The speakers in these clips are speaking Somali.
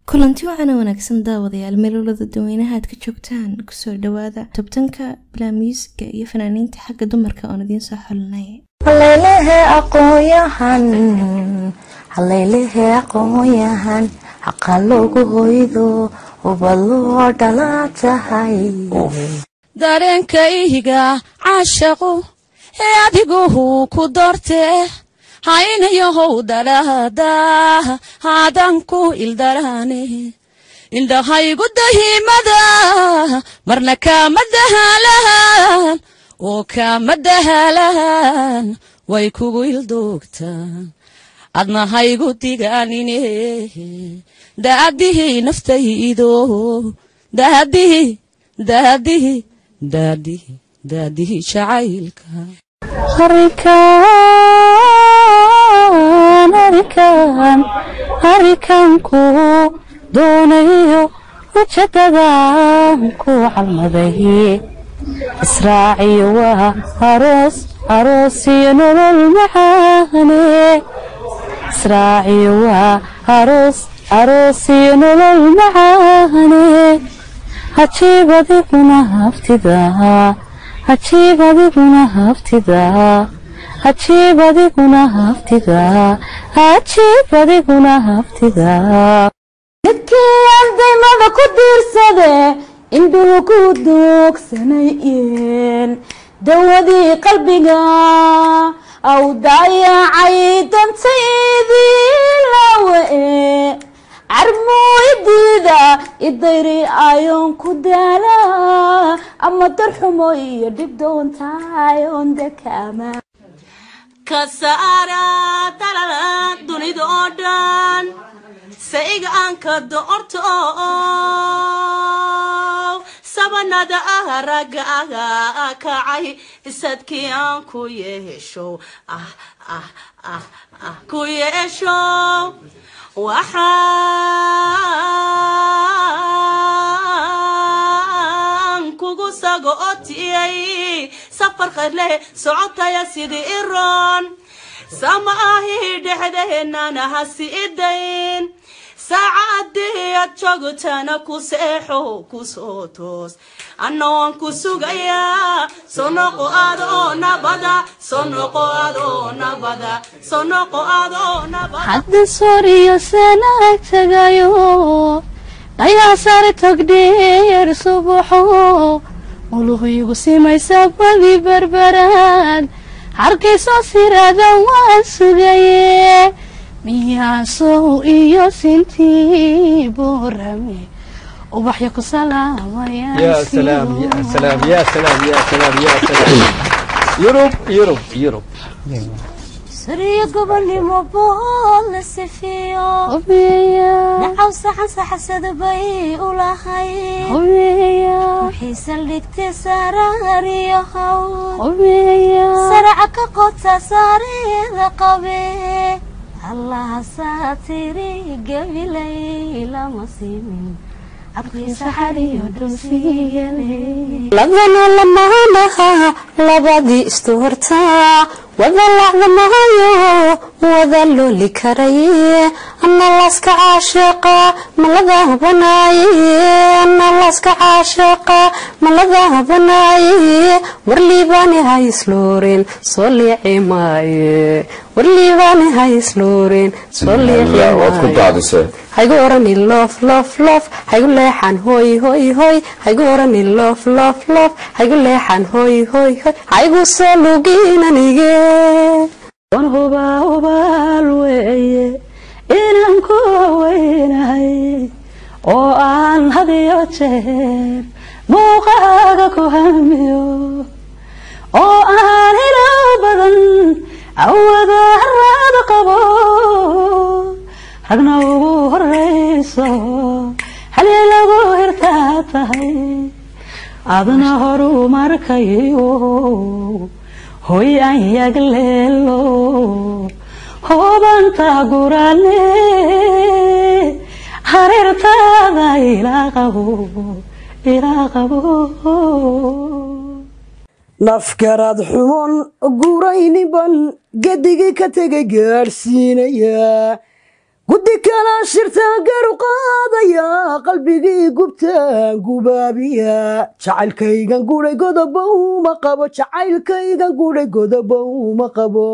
kulanti waxaana wanaagsan daawadayaal meelolada dadweynaha aad ka joogtaan kusoo dhawaada tobtanka bila music iyo fanaaniinta xagga dumarka oo idin soo xulinay halleelehe aqoonyahan xaqa loogu hoydo ubaloo dhalatahay dareenkayga caashaqo ee adigu ku doortee haynayow dhalada hadan ku ildarane indhahaygu dahimada marna kama dahalan oo kama dahalan way kugu ildoogtaan adnahaygu digaanine daadihi naftaydo daadihi shacaylka harikan ku doonayo ujeedadan ku calmaday israaciyo waa aroos iyo nolol macaane israaciyo waa aroos iyo nolol macaane hajiibadiguna haftida dadkii ardaymada ku diirsade indhuhu ku doogsanayeen dawadii qalbiga aw daayacay dantaydii lawe carmooydiida idayri ayoon ku daala ama darxumo iyo dhib doontaayoon dakaama kasaara dalala dunida oo dhan sayga aan ka doorto sabanada raga kacay isadkii aan ku yeesho ku yeesho waxaan kugu sagootiyay safar khayrle socotaya sidii iroon sama ahi dhexdeennana ha siidayn saacadii aad joogtana ku seexo ku soo toos anoon ku sugayaa sonoqo adoo nabada hadda sooriyo sanaag tagayo ayaa sare tagdheer subaxo uluhiigu simaysa badi berberaan harkaysoo siraada waan sugaye miyaasow iyo sintii boorame ubaxyo ku salaamaya يا سلام يا سلام يا سلام يا سلام يا سلام يوروب سرية قبل مبول سفيو نعو صح سدبي ولا خي وحيس اللي تسراري هو سرعك قطة صاري ذقبي الله ساتري قبلي لا مصيبين لبنا لما نها لبدي استورتا وذلعنا معايو وذلوا لي كريه أنا لاسك عاشقة ملذا بناي أنا لاسك عاشقة ملذا بناي ورلي باني هاي سلورين صلي عماي ورلي باني هاي سلورين صلي عماي هايقورني لوف هايقول ليحان هوي هايقورني لوف هايقول ليحان هوي هايقول سلوقينا نيجي وانهبال ويه إنانكو وينهي وآن هذيو تشير موقعك كهميو وآن هلو بدن عوضا هراد قبو رقنا وغو هريسو هلي لغو هرتاتهي أدنا هرو ماركيو هوي أن يقليلو هوبانتا قراني هريرتادا إلى قبو nafkaraad xumon guurayni ban gadigii ka tegay gaarsiinaya guddi kala shirtaan garu qaadaya qalbigii gubtaan gubaabiya jacaylkaygan guuray godobo uma qabo jacaylkaygan guuray godobo uma qabo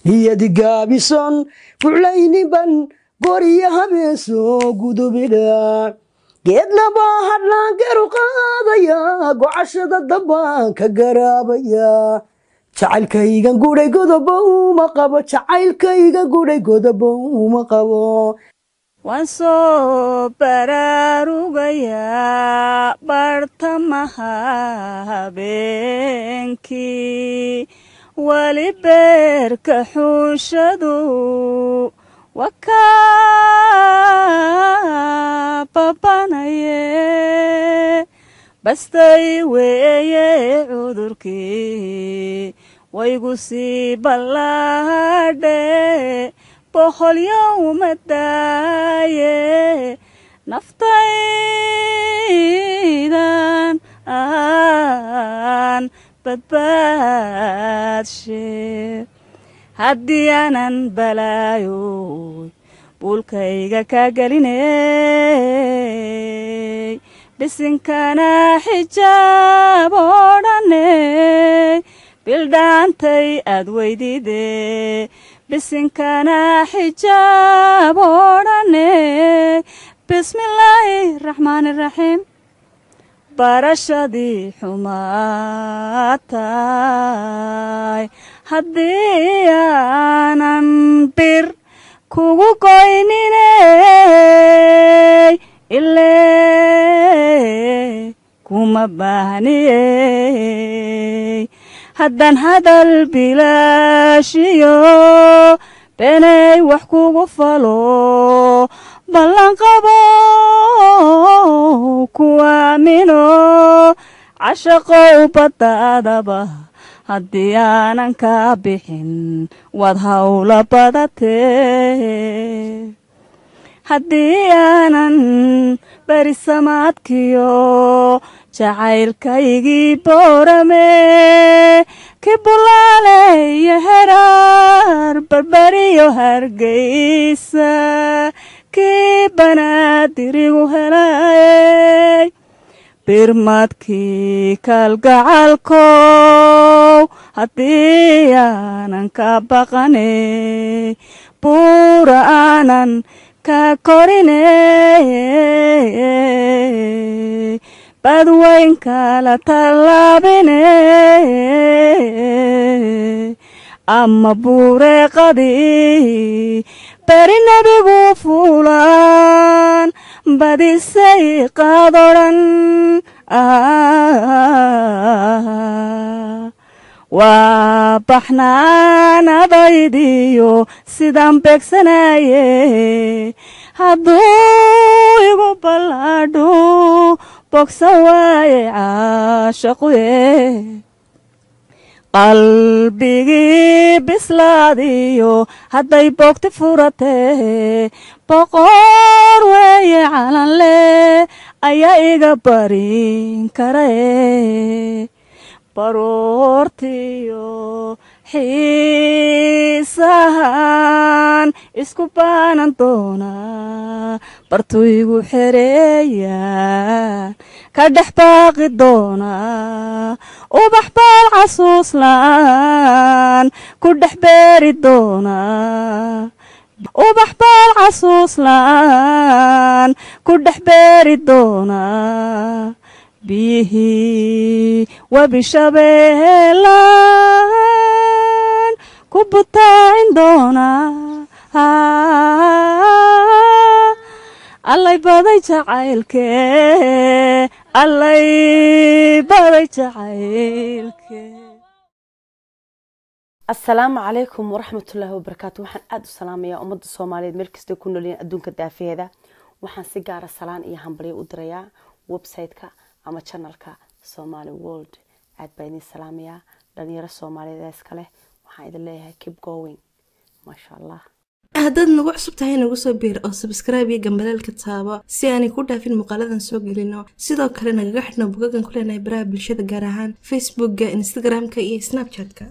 niyadi gaabison fuclayniban goriya habeesoo gudubidha geednaba hadlaan garu qaadaya gocashada dambaan ka garaabaya jacaylkaygan guuray godobo uma qabo jacaylkaygan guuray godobo uma qabo waan soo baraarugayaa bartamaha habeenkii wali beerka xuushadu wakaa babanaye bastay weeye cudurkii waygu sii ballaadhe boqol yowma daaye naftaydan aan badbaadshe haddii aanan balaayoy buulkayga ka gelinay bisinkana xijaab odhanay bildhaantay aad weydide bisinkana xijaab odhanay bismillaahi raxmaani raxiim barashadii xumaatay haddii aanan bir kugu goyninay ilee kuma baahniyey haddaan hadal bilaashiyo beenay wax kugu falo ballanqabo ku aamino cashaqow baddaadaba haddii aanan kaa bixin waad hawla badatee haddii aanan berisamaadkiyo jacaylkaygii boorame ki bulaale iyo heraar barbariyo hargeysa kii banaadirigu helay birmadkii kalgacalkow haddii aanan ka baqanay buura aanan ka korinay badweynka la tallaabinay ama buureeqadii beri nebigu fuulaan badisay qaadodhan waa baxnaanadaydiyo sidaan beegsanaye hadduu igu ballaadho bogsa waaye caashaquye qalbigii bislaadiyo hadday boogti furatee boqor weeye calanle ayaa iga barin karae baroortiyo xiisahan isku baanan doonaa bartuu igu xereeyaan ka dhex baaqi doonaa ubax baal casuuslaan ku dhex beeri doonaa ubax baal casuuslaan ku dhex beeri doonaa biyihii webi shabeelaan ku butaacin doonaa allay baday jacaylkee allay baday jacaylkee. السلام عليكم ورحمة الله وبركاته. وحن أدو سلام يا أمد الصومالية مركز تكون لين أدون كدافع هذا وحن سيجارة سلام إياه همبري ودريا ويب سايتك أما channelك Somali World أدبيني السلام يا دنيا الصومالية ذا إسكاله وحن إذا ليه keep going ما شاء الله. haddaad nagu cusub tahay nagu soo biir oo subscribe iyo gambalaalka taabo si aanay ku dhaafin muuqaaladan soo gelino sidoo kale nagaga xidhno bugagan ku leenahay baraha bulshada gaar ahaan Facebookga, Instagramka iyo Snapchatka.